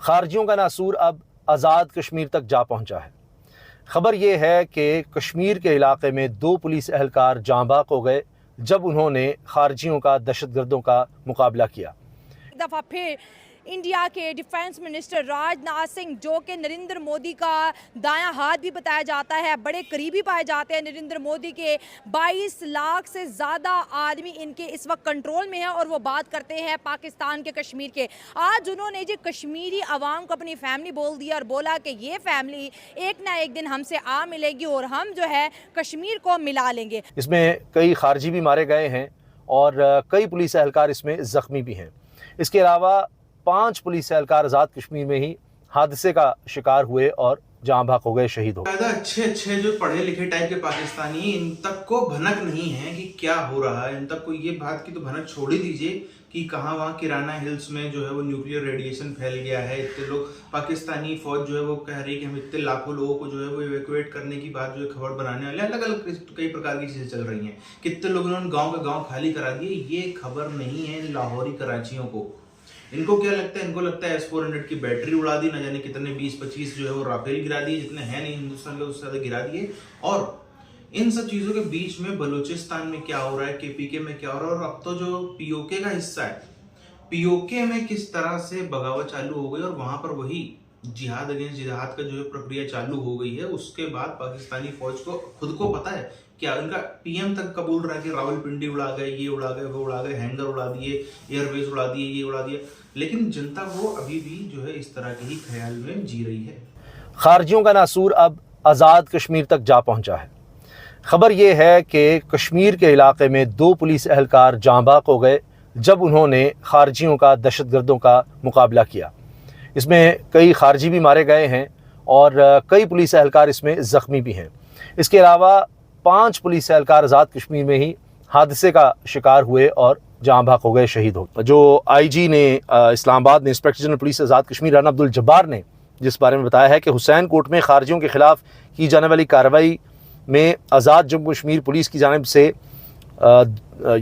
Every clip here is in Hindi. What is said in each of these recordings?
खारजियों का नासूर अब आज़ाद कश्मीर तक जा पहुंचा है। खबर ये है कि कश्मीर के इलाके में 2 पुलिस एहलकार जाँ बाक हो गए जब उन्होंने खारजियों का दहशतगर्दों का मुकाबला किया। एक दफ़ा फिर इंडिया के डिफेंस मिनिस्टर राजनाथ सिंह, जो कि नरेंद्र मोदी का दायां हाथ भी बताया जाता है, बड़े करीबी पाए जाते हैं नरेंद्र मोदी के। 22 लाख से ज़्यादा आदमी इनके इस वक्त कंट्रोल में है और वो बात करते हैं पाकिस्तान के कश्मीर के। आज उन्होंने जी कश्मीरी अवाम को अपनी फैमिली बोल दिया और बोला कि ये फैमिली एक ना एक दिन हमसे आ मिलेगी और हम जो है कश्मीर को मिला लेंगे। इसमें कई खारजी भी मारे गए हैं और कई पुलिस एहलकार इसमें ज़ख्मी भी हैं। इसके अलावा 5 पुलिस एहलकार आज़ाद कश्मीर में ही हादसे का शिकार हुए और जाँ बाक हो गए, शहीद हो गए। अच्छे जो पढ़े लिखे टाइप के पाकिस्तानी, इन तक को भनक नहीं है कि क्या हो रहा है। इन तक को ये बात की तो भनक छोड़ ही दीजिए कि कहाँ वहाँ किराना हिल्स में जो है वो न्यूक्लियर रेडिएशन फैल गया है। इतने लोग, पाकिस्तानी फौज जो है वो कह रही है कि हम इतने लाखों लोगों को जो है वो इवैक्यूएट करने की बात जो है खबर बनाने वाले, अलग अलग कई प्रकार की चीजें चल रही हैं। कितने लोगों ने गाँव का गाँव खाली करा दिए, ये खबर नहीं है लाहौरी कराचियों को। इनको क्या लगता है? इनको लगता है S-400 की बैटरी उड़ा दी, न जाने कितने 20-25 जो है वो राफेल गिरा दिए, जितने हैं नहीं हिंदुस्तान के उससे ज्यादा गिरा दिए। और इन सब चीजों के बीच में बलूचिस्तान में क्या हो रहा है, KPK में क्या हो रहा है, और अब तो जो POK का हिस्सा है, POK में किस तरह से बगावत चालू हो गई और वहां पर वही जिहाद अगेंस्ट जिहाद का जो है प्रक्रिया चालू हो गई है। उसके बाद पाकिस्तानी फौज को खुद को पता है, क्या उनका PM तक कबूल रहा कि रावलपिंडी उड़ा गए, ये उड़ा गए, वो उड़ा गए, हैंगर उड़ा दिए, एयरबेस उड़ा दिए, ये उड़ा दिया, लेकिन जनता वो अभी भी जो है इस तरह के ही ख्याल में जी रही है। खारजियों का नासूर अब आज़ाद कश्मीर तक जा पहुंचा है। खबर ये है कि कश्मीर के इलाके में 2 पुलिस एहलकार जाँ बाक हो गए जब उन्होंने खारजियों का दहशतगर्दों का मुकाबला किया। इसमें कई खारजी भी मारे गए हैं और कई पुलिस एहलकार इसमें ज़ख्मी भी हैं। इसके अलावा 5 पुलिस एहलकार आज़ाद कश्मीर में ही हादसे का शिकार हुए और जाँ बाक हो गए, शहीद हो। जो IG ने इस्लामाबाद में inspector general police Azad Kashmir Rana Abdul Jabbar ने जिस बारे में बताया है कि हुसैन कोट में खारजियों के ख़िलाफ़ की जाने वाली कार्रवाई में आज़ाद जम्मू कश्मीर पुलिस की जानिब से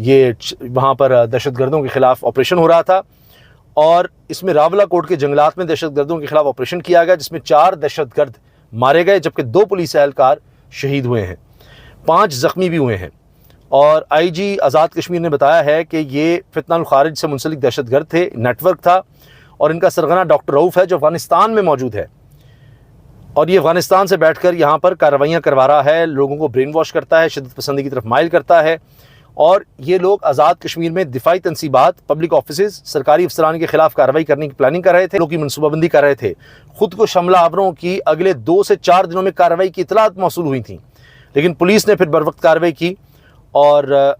ये वहाँ पर दहशतगर्दों के ख़िलाफ़ ऑपरेशन हो रहा था और इसमें रावला कोट के जंगलात में दहशतगर्दों के ख़िलाफ़ ऑपरेशन किया गया, जिसमें 4 दहशतगर्द मारे गए जबकि 2 पुलिस एहलकार शहीद हुए हैं, 5 ज़ख्मी भी हुए हैं। और IG आज़ाद कश्मीर ने बताया है कि ये फितनाउल खारिज से मुंसलिक दहशतगर्द थे, नेटवर्क था और इनका सरगना डॉक्टर रऊफ़ है जो अफ़गानिस्तान में मौजूद है और ये अफ़गानिस्तान से बैठकर यहाँ पर कार्रवाइयाँ करवा रहा है, लोगों को ब्रेन वॉश करता है, शिद्दत पसंदी की तरफ माइल करता है। और ये लोग आज़ाद कश्मीर में दिफाई तनसीबात, पब्लिक ऑफिसेज़, सरकारी अफसरान के ख़िलाफ़ कार्रवाई करने की प्लानिंग कर रहे थे, लोगों की मनसूबाबंदी कर रहे थे। ख़ुद को हमला आवरों की अगले 2 से 4 दिनों में कार्रवाई की इतलात मौसूल हुई थी, लेकिन पुलिस ने फिर बर वक्त कार्रवाई की और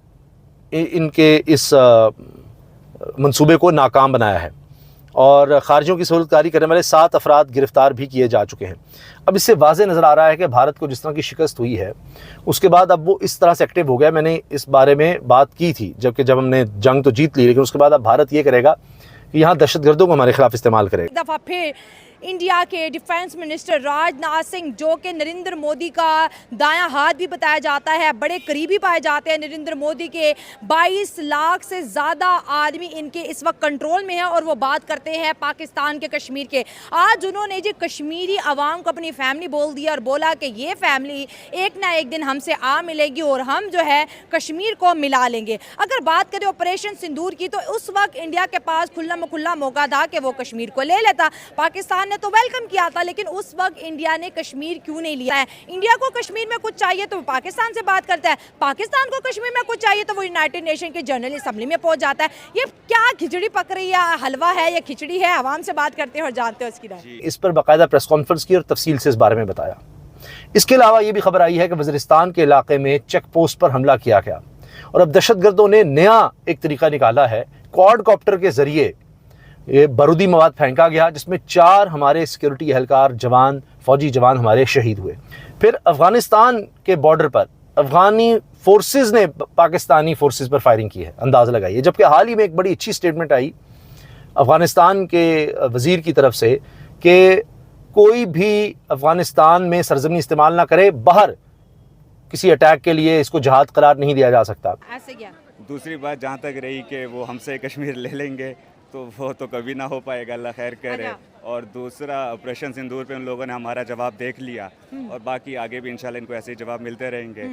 इनके इस मंसूबे को नाकाम बनाया है और खारजियों की सहूलतकारी करने वाले 7 अफराद गिरफ्तार भी किए जा चुके हैं। अब इससे वाज़े नज़र आ रहा है कि भारत को जिस तरह की शिकस्त हुई है उसके बाद अब वो इस तरह से एक्टिव हो गया। मैंने इस बारे में बात की थी जब हमने जंग तो जीत ली, लेकिन उसके बाद अब भारत ये करेगा कि यहाँ दहशतगर्दों को हमारे खिलाफ इस्तेमाल करेगा। एक दफ़ा फिर इंडिया के डिफेंस मिनिस्टर राजनाथ सिंह, जो कि नरेंद्र मोदी का दायां हाथ भी बताया जाता है, बड़े करीबी पाए जाते हैं नरेंद्र मोदी के। 22 लाख से ज़्यादा आदमी इनके इस वक्त कंट्रोल में है और वो बात करते हैं पाकिस्तान के कश्मीर के। आज उन्होंने जी कश्मीरी अवाम को अपनी फैमिली बोल दिया और बोला कि ये फैमिली एक ना एक दिन हमसे आ मिलेगी और हम जो है कश्मीर को मिला लेंगे। अगर बात करें ऑपरेशन सिंदूर की, तो उस वक्त इंडिया के पास खुला मौका था कि वो कश्मीर को ले लेता। पाकिस्तान ने तो वेलकम किया था, लेकिन उस वक्त इंडिया ने कश्मीर क्यों नहीं लिया है? इंडिया को कश्मीर में कुछ चाहिए तो वो पाकिस्तान से बात करता है, पाकिस्तान को कश्मीर में कुछ चाहिए तो वो यूनाइटेड नेशन के जनरल असेंबली में पहुंच जाता है। ये क्या खिचड़ी पक रही है, हलवा है या खिचड़ी है? आवाम से बात करते हैं और जानते हैं उसकी राय। इस पर बाकायदा प्रेस कॉन्फ्रेंस की और तफसील से इस बारे में बताया। इसके अलावा ये भी खबर आई है कि वज़ीरिस्तान के इलाके में चेक पोस्ट पर हमला किया गया और अब दहशतगर्दों ने नया एक तरीका निकाला है। क्वाडकॉप्टर के जरिए ये बारूदी मवाद फेंका गया जिसमें 4 हमारे सिक्योरिटी एहलकार जवान, फौजी जवान हमारे शहीद हुए। फिर अफगानिस्तान के बॉर्डर पर अफगानी फोर्सेस ने पाकिस्तानी फोर्सेस पर फायरिंग की है, अंदाज़ा लगाइए। जबकि हाल ही में एक बड़ी अच्छी स्टेटमेंट आई अफगानिस्तान के वज़ीर की तरफ से कि कोई भी अफगानिस्तान में सरजमी इस्तेमाल ना करे, बाहर किसी अटैक के लिए इसको जहाद करार नहीं दिया जा सकता। ऐसे क्या? दूसरी बात जहाँ तक रही कि वो हमसे कश्मीर ले लेंगे, तो वो तो कभी ना हो पाएगा, अल्लाह खैर करे। अच्छा। और दूसरा, ऑपरेशन सिंदूर पे उन लोगों ने हमारा जवाब देख लिया और बाकी आगे भी इंशाल्लाह इनको ऐसे ही जवाब मिलते रहेंगे।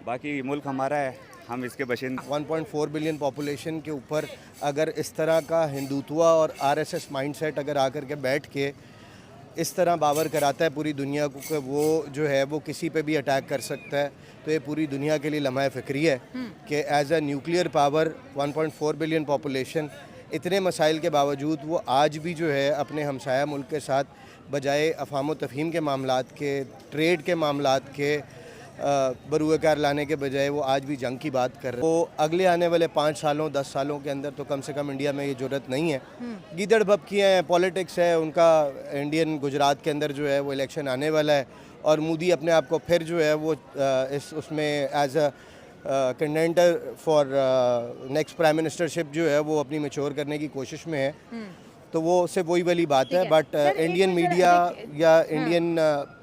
बाकी मुल्क हमारा है, हम इसके बशिंदे। 1.4 बिलियन पॉपुलेशन के ऊपर अगर इस तरह का हिंदुत्वा और आरएसएस माइंडसेट अगर आकर के बैठ के इस तरह बावर कराता है पूरी दुनिया को कि वो जो है वो किसी पे भी अटैक कर सकता है, तो ये पूरी दुनिया के लिए लम्हा फ़िक्री है कि as a nuclear power 1.4 billion population, इतने मसाइल के बावजूद वो आज भी जो है अपने हमसाया मुल्क के साथ बजाय अफ़ाम तफ़हीम के मामलात के, ट्रेड के मामलात के बरूएकार लाने के बजाय वो आज भी जंग की बात कर रहे हैं। वो अगले आने वाले 5 सालों 10 सालों के अंदर तो कम से कम इंडिया में ये ज़रूरत नहीं है। गीदड़ भपकी हैं, पॉलिटिक्स है उनका। इंडियन गुजरात के अंदर जो है वो इलेक्शन आने वाला है और मोदी अपने आप को फिर जो है वो उसमें as a contender for next prime ministership जो है वो अपनी मैच्योर करने की कोशिश में है। तो वो सिर्फ वही वाली बात है। बट इंडियन मीडिया या इंडियन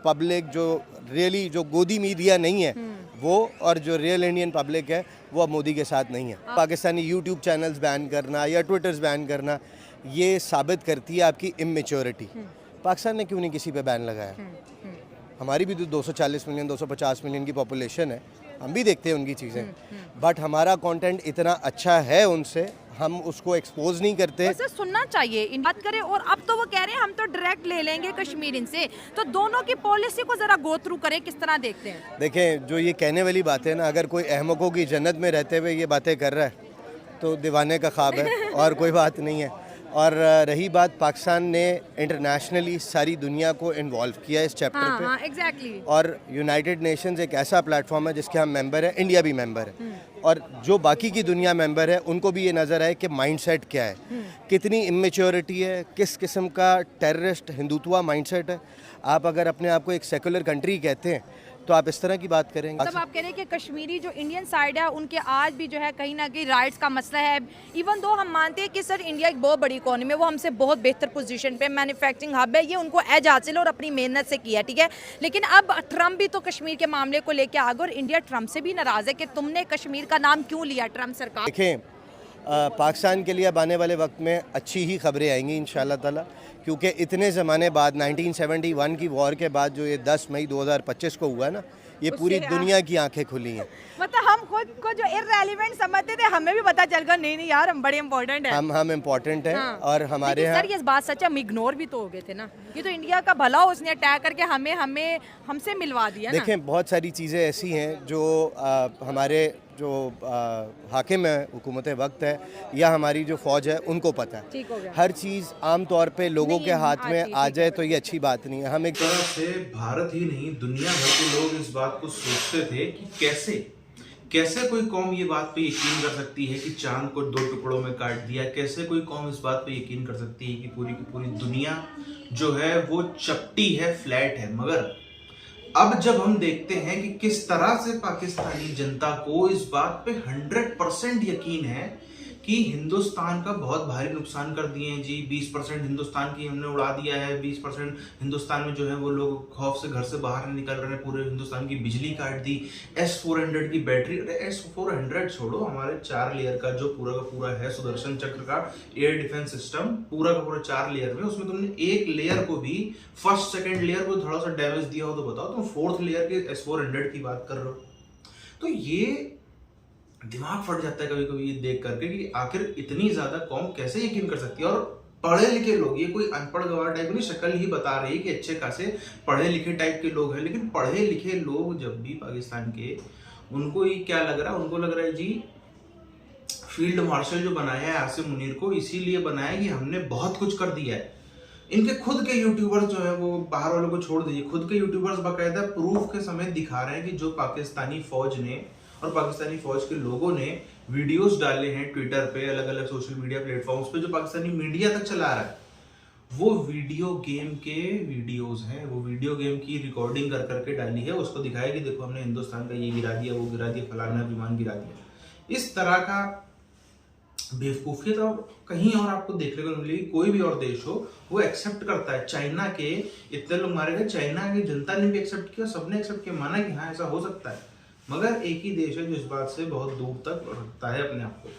पब्लिक जो रियली जो गोदी मीडिया नहीं है वो, और जो रियल इंडियन पब्लिक है वो अब मोदी के साथ नहीं है। पाकिस्तानी यूट्यूब चैनल्स बैन करना या ट्विटर्स बैन करना ये साबित करती है आपकी इमेच्योरिटी। पाकिस्तान ने क्यों नहीं किसी पे बैन लगाया? हमारी भी तो 240 मिलियन 250 मिलियन की पॉपुलेशन है, हम भी देखते हैं उनकी चीज़ें, बट हमारा कंटेंट इतना अच्छा है उनसे, हम उसको एक्सपोज नहीं करते। वैसे सुनना चाहिए इन बात करें। और अब तो वो कह रहे हैं हम तो डायरेक्ट ले लेंगे कश्मीर इनसे, तो दोनों की पॉलिसी को जरा गो थ्रू करें, किस तरह देखते हैं? देखें, जो ये कहने वाली बात है ना, अगर कोई अहमकों की जन्नत में रहते हुए ये बातें कर रहा है तो दीवाने का ख्वाब है और कोई बात नहीं है। और रही बात, पाकिस्तान ने इंटरनेशनली सारी दुनिया को इन्वॉल्व किया इस चैप्टर पे। हाँ, एग्जैक्टली। और यूनाइटेड नेशंस एक ऐसा प्लेटफॉर्म है जिसके हम मेंबर हैं, इंडिया भी मेंबर है, और जो बाकी की दुनिया मेंबर है उनको भी ये नज़र आए कि माइंडसेट क्या है, कितनी इमेच्योरिटी है, किस किस्म का टेररिस्ट हिंदुत्वा माइंडसेट है। आप अगर अपने आप को एक सेकुलर कंट्री कहते हैं तो आप इस तरह की बात करेंगे। मतलब आप कह रहे हैं कि कश्मीरी जो इंडियन साइड है उनके आज भी जो है कहीं ना कहीं राइट्स का मसला है। इवन दो हम मानते हैं कि सर इंडिया एक बहुत बड़ी इकोनॉमी है, वो हमसे बहुत बेहतर पोजीशन पे मैन्युफैक्चरिंग हब है, ये उनको एज हासिल और अपनी मेहनत से किया, ठीक है। लेकिन अब ट्रम्प भी तो कश्मीर के मामले को लेकर आगे और इंडिया ट्रम्प से भी नाराज़ है कि तुमने कश्मीर का नाम क्यों लिया, ट्रम्प सरकार। देखें, पाकिस्तान के लिए अब आने वाले वक्त में अच्छी ही खबरें आएंगी इंशाल्लाह ताला, क्योंकि इतने ज़माने बाद 1971 की वॉर के बाद जो ये 10 मई 2025 को हुआ ना, ये पूरी दुनिया की आंखें खुली हैं। मतलब हम खुद को जो इररेलेवेंट समझते थे, हमें भी पता चल गया नहीं यार हम बड़े इंपॉर्टेंट हैं। हम इम्पोर्टेंट हैं। हाँ। और हमारे यहाँ सर ये बात सच है, हम इग्नोर भी तो हो गए थे ना। ये तो इंडिया का भला हो, उसने अटैक करके हमें हमसे मिलवा दिया ना। देखें, बहुत सारी चीज़ें ऐसी हैं जो हमारे जो हाकिम है, हुकूमत वक्त है या हमारी जो फ़ौज है उनको पता है। ठीक हो गया। हर चीज़ आम तौर पे लोगों के हाथ में आ जाए तो ये अच्छी बात नहीं है। हम एक तरह से भारत ही नहीं दुनिया भर के लोग इस बात को सोचते थे कि कैसे कोई कौम ये बात पे यकीन कर सकती है कि चांद को 2 टुकड़ों में काट दिया, कैसे कोई कौम इस बात पे यकीन कर सकती है कि पूरी की पूरी दुनिया जो है वो चपटी है, फ्लैट है। मगर अब जब हम देखते हैं कि किस तरह से पाकिस्तानी जनता को इस बात पे 100% यकीन है कि हिंदुस्तान का बहुत भारी नुकसान कर दिए हैं जी। 20% हिंदुस्तान की हमने उड़ा दिया है, 20% हिंदुस्तान में जो है वो लोग खौफ से घर से बाहर नहीं निकल रहे हैं, पूरे हिंदुस्तान की बिजली काट दी। S-400 की बैटरी, अरे S-400 छोड़ो, हमारे 4 लेयर का जो पूरा का पूरा है सुदर्शन चक्र का एयर डिफेंस सिस्टम, पूरा का पूरा 4 लेयर में, उसमें तुमने एक लेयर को भी, फर्स्ट सेकेंड लेयर को थोड़ा सा डैमेज दिया हो तो बताओ, तुम 4th लेयर के S-400 की बात कर रहे हो। तो ये दिमाग फट जाता है कभी कभी ये देख करके कि आखिर इतनी ज्यादा कौम कैसे यकीन कर सकती है। और पढ़े लिखे लोग, ये कोई अनपढ़ गवार टाइप नहीं, शक्ल ही बता रही है कि अच्छे खासे पढ़े लिखे टाइप के लोग हैं, लेकिन पढ़े लिखे लोग जब भी पाकिस्तान के, उनको ही क्या लग रहा है, उनको लग रहा है जी फील्ड मार्शल जो बनाया है आसिम मुनीर को इसीलिए बनाया कि हमने बहुत कुछ कर दिया है। इनके खुद के यूट्यूबर्स जो है वो बाहर वालों को छोड़ दीजिए, खुद के यूट्यूबर्स बाकायदा प्रूफ के समेत दिखा रहे हैं कि जो पाकिस्तानी फौज ने और पाकिस्तानी फौज के लोगों ने वीडियोस डाले हैं ट्विटर पे, अलग अलग सोशल मीडिया प्लेटफॉर्म्स पे, जो पाकिस्तानी मीडिया तक चला रहा है, वो वीडियो गेम के वीडियोस हैं। वो वीडियो गेम की रिकॉर्डिंग कर करके डाली है, उसको दिखाया कि देखो हमने हिंदुस्तान का ये गिरा दिया, वो गिरा दिया, फलाना विमान गिरा दिया। इस तरह का बेवकूफियत और कहीं और आपको देखने को मिलेगी। कोई भी और देश हो वो एक्सेप्ट करता है। चाइना के इतने लोग मारे गए, चाइना की जनता ने भी एक्सेप्ट किया, सबने एक्सेप्ट किया, माना कि हाँ ऐसा हो सकता है। मगर एक ही देश है जो इस बात से बहुत दूर तक रखता है अपने आप को।